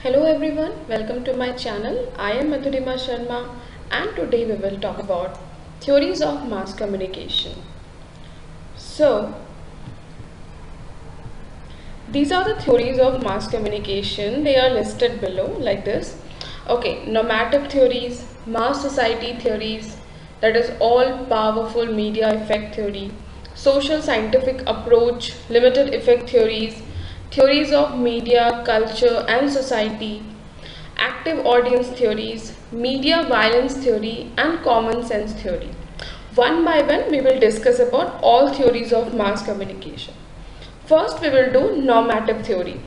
Hello everyone, welcome to my channel. I am Madhurima Sharma and today we will talk about theories of mass communication. So, these are the theories of mass communication. They are listed below like this. Okay, normative theories, mass society theories, that is all powerful media effect theory, social scientific approach, limited effect theories, theories of media, culture and society, active audience theories, media violence theory and common sense theory. One by one we will discuss about all theories of mass communication. First we will do normative theory.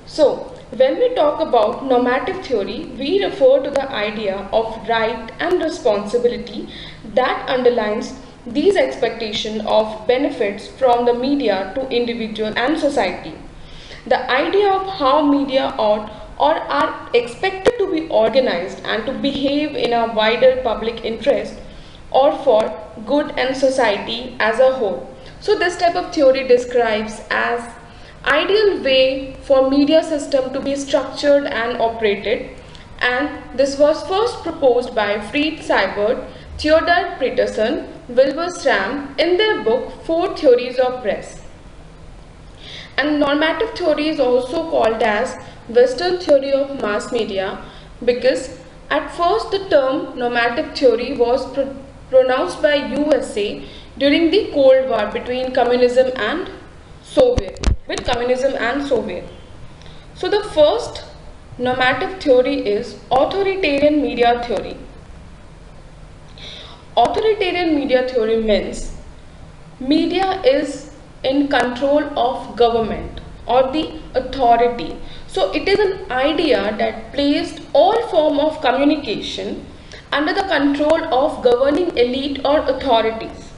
So when we talk about normative theory, we refer to the idea of right and responsibility that underlines these expectations of benefits from the media to individual and society. The idea of how media ought or are expected to be organized and to behave in a wider public interest or for good and society as a whole. So this type of theory describes as ideal way for media system to be structured and operated, and this was first proposed by Fritz Seibert, Theodor Peterson, Wilbur Schramm in their book Four Theories of Press. And normative theory is also called as Western theory of mass media because at first the term normative theory was pronounced by USA during the Cold War between communism and Soviet. So the first normative theory is authoritarian media theory. Authoritarian media theory means media is in control of government or the authority. So it is an idea that placed all form of communication under the control of governing elite or authorities.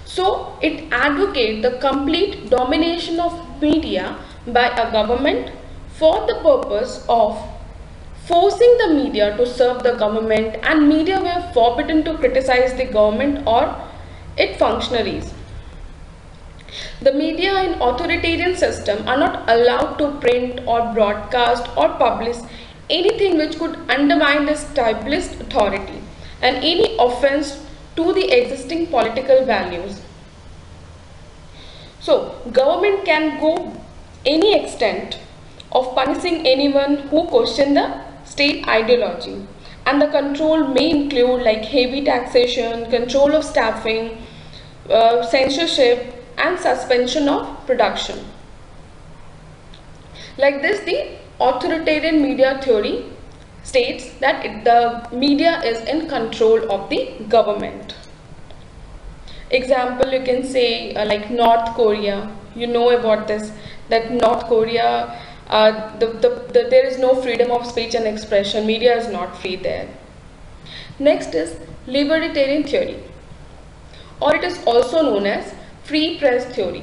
So it advocates the complete domination of media by a government for the purpose of forcing the media to serve the government, and media were forbidden to criticize the government or its functionaries. The media in authoritarian system are not allowed to print or broadcast or publish anything which could undermine the established authority and any offense to the existing political values. So, government can go any extent of punishing anyone who question the state ideology, and the control may include like heavy taxation, control of staffing, censorship and suspension of production. Like this, the authoritarian media theory states that the media is in control of the government. Example, you can say like North Korea. You know about this, that North Korea, there is no freedom of speech and expression. Media is not free there. Next is libertarian theory, or it is also known as free press theory.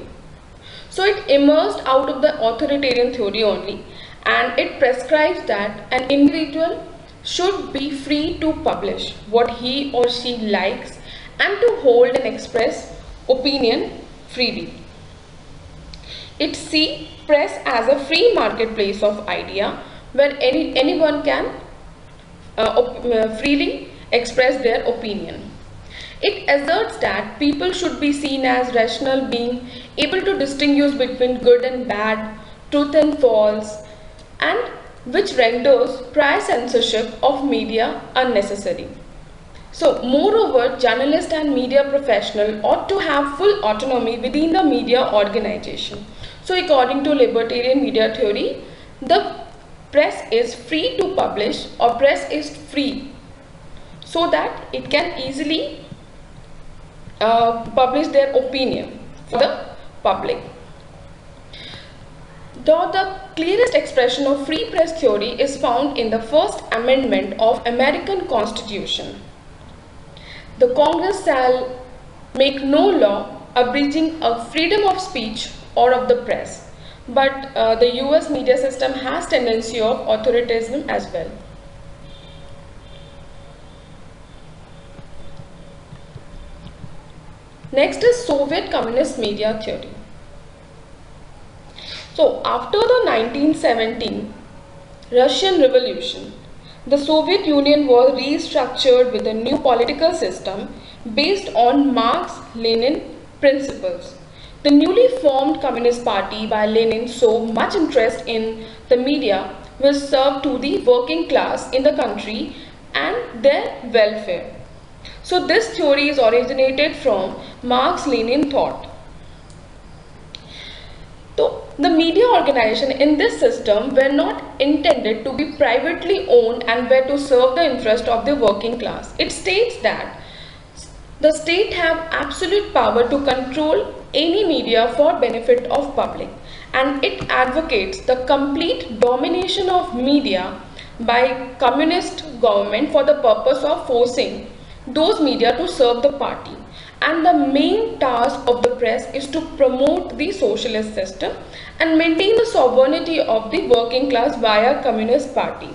So it emerged out of the authoritarian theory only, and it prescribes that an individual should be free to publish what he or she likes and to hold and express opinion freely. It sees press as a free marketplace of idea where anyone can freely express their opinion. It asserts that people should be seen as rational beings able to distinguish between good and bad, truth and false, and which renders prior censorship of media unnecessary. So, moreover, journalists and media professionals ought to have full autonomy within the media organization. So, according to libertarian media theory, the press is free to publish, or press is free so that it can easily publish their opinion for the public. Though the clearest expression of free press theory is found in the First Amendment of American Constitution. The Congress shall make no law abridging a freedom of speech or of the press, but the US media system has tendency of authoritarianism as well. Next is Soviet communist media theory. So after the 1917, Russian Revolution. The Soviet Union was restructured with a new political system based on Marx-Lenin principles. The newly formed Communist Party by Lenin saw much interest in the media which served to the working class in the country and their welfare. So this theory is originated from Marx-Lenin thought. So the media organization in this system were not intended to be privately owned and were to serve the interest of the working class. It states that the state have absolute power to control any media for benefit of public, and it advocates the complete domination of media by communist government for the purpose of forcing those media to serve the party. And the main task of the press is to promote the socialist system and maintain the sovereignty of the working class via communist party.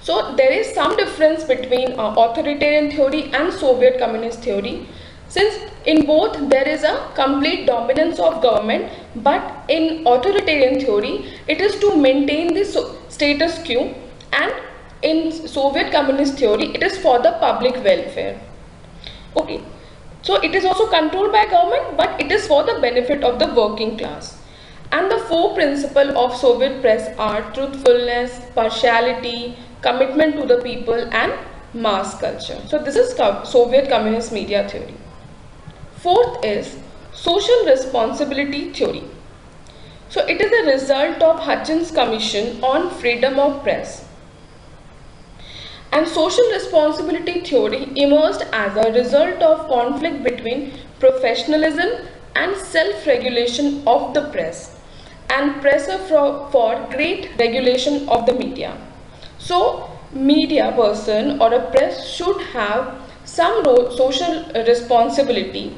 So there is some difference between authoritarian theory and Soviet communist theory, since in both there is a complete dominance of government, but in authoritarian theory it is to maintain the status quo, and in Soviet communist theory it is for the public welfare. Okay, so it is also controlled by government, but it is for the benefit of the working class. And the four principles of Soviet press are truthfulness, partiality, commitment to the people, and mass culture. So this is Soviet communist media theory. Fourth is social responsibility theory. So it is a result of Hutchins Commission on freedom of press. And social responsibility theory emerged as a result of conflict between professionalism and self-regulation of the press and pressure for great regulation of the media. So media person or a press should have some social responsibility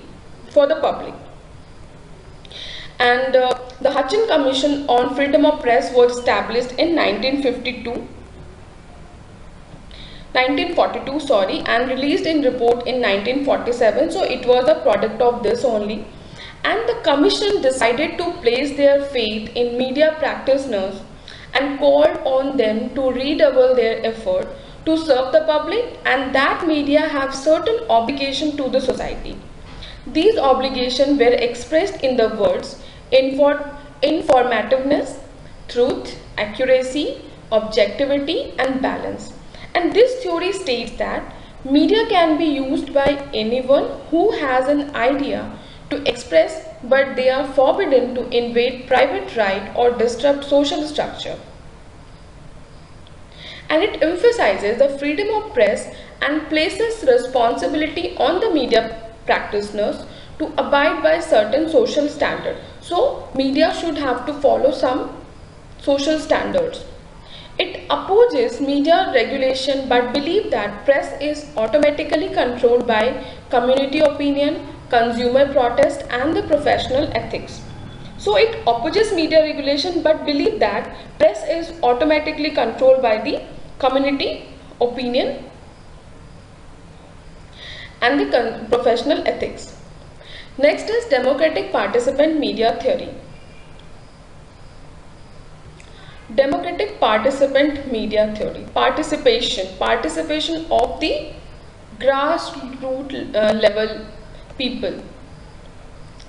for the public. And the Hutchins Commission on freedom of press was established in 1942 and released in report in 1947. So it was a product of this only, and the commission decided to place their faith in media practitioners and called on them to redouble their effort to serve the public, and that media have certain obligation to the society. These obligations were expressed in the words informativeness, truth, accuracy, objectivity, and balance. And this theory states that media can be used by anyone who has an idea to express, but they are forbidden to invade private right or disrupt social structure. And it emphasizes the freedom of press and places responsibility on the media practitioners to abide by certain social standards. So media should have to follow some social standards. It opposes media regulation but believes that press is automatically controlled by community opinion, consumer protest, and the professional ethics. So it opposes media regulation but believes that press is automatically controlled by the community opinion and the professional ethics. Next is democratic participant media theory. Democratic participant media theory. Participation of the grassroots level people.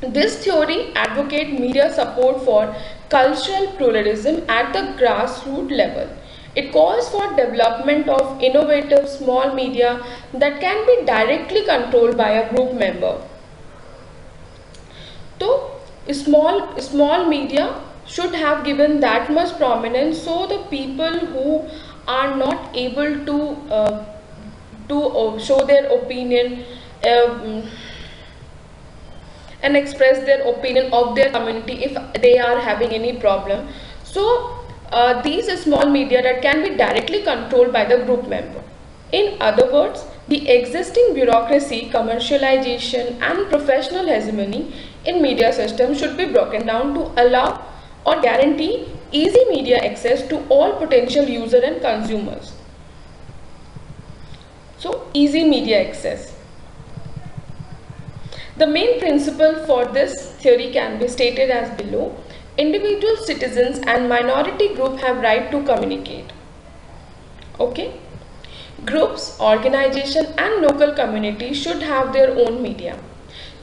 This theory advocates media support for cultural pluralism at the grassroots level. It calls for development of innovative small media that can be directly controlled by a group member. So small media should have given that much prominence, so the people who are not able to show their opinion and express their opinion of their community if they are having any problem. So these small media that can be directly controlled by the group member. In other words, the existing bureaucracy, commercialization, and professional hegemony in media system should be broken down to allow or guarantee easy media access to all potential users and consumers. So easy media access. The main principle for this theory can be stated as below. Individual citizens and minority group have right to communicate. Okay. Groups, organization and local communities should have their own media.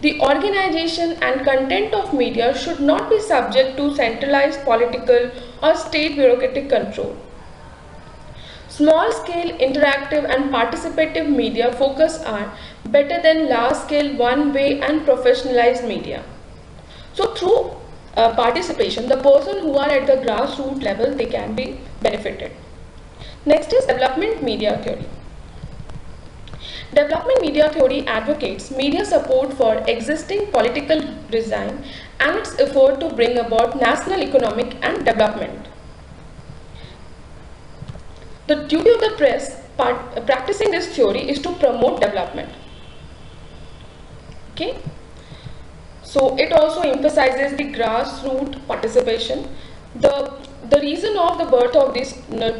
The organization and content of media should not be subject to centralized political or state bureaucratic control. Small-scale, interactive and participative media focus are better than large-scale, one-way and professionalized media. So through participation, the person who are at the grassroots level, they can be benefited. Next is development media theory. Development media theory advocates media support for existing political regime and its effort to bring about national economic and development. The duty of the press practicing this theory is to promote development. Okay. So it also emphasizes the grassroots participation. The reason of the birth of this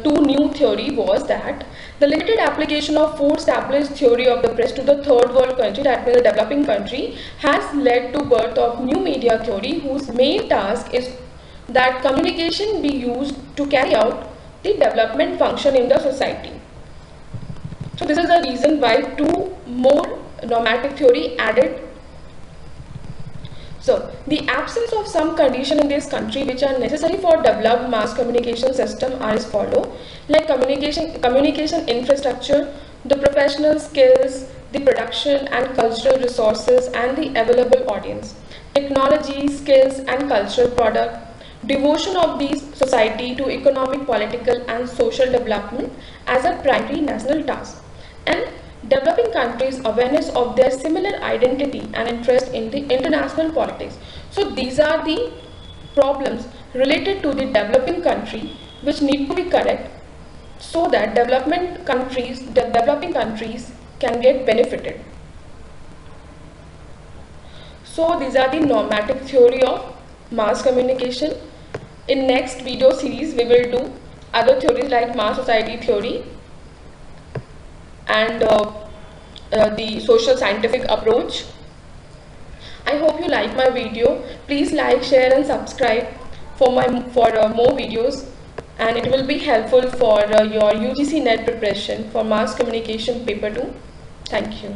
two new theory was that the limited application of four established theory of the press to the third world country, that means the developing country, has led to birth of new media theory whose main task is that communication be used to carry out the development function in the society. So this is the reason why two more normative theory added. So the absence of some condition in this country which are necessary for developed mass communication system are as follow, like communication infrastructure, the professional skills, the production and cultural resources and the available audience, technology, skills and cultural product, devotion of the society to economic, political and social development as a primary national task, and developing countries' awareness of their similar identity and interest in the international politics. So these are the problems related to the developing country which need to be correct so that developing countries can get benefited. So these are the normative theory of mass communication. In next video series we will do other theories like mass society theory and the social scientific approach. I hope you like my video. Please like, share and subscribe for more videos, and it will be helpful for your UGC NET preparation for mass communication paper 2. Thank you.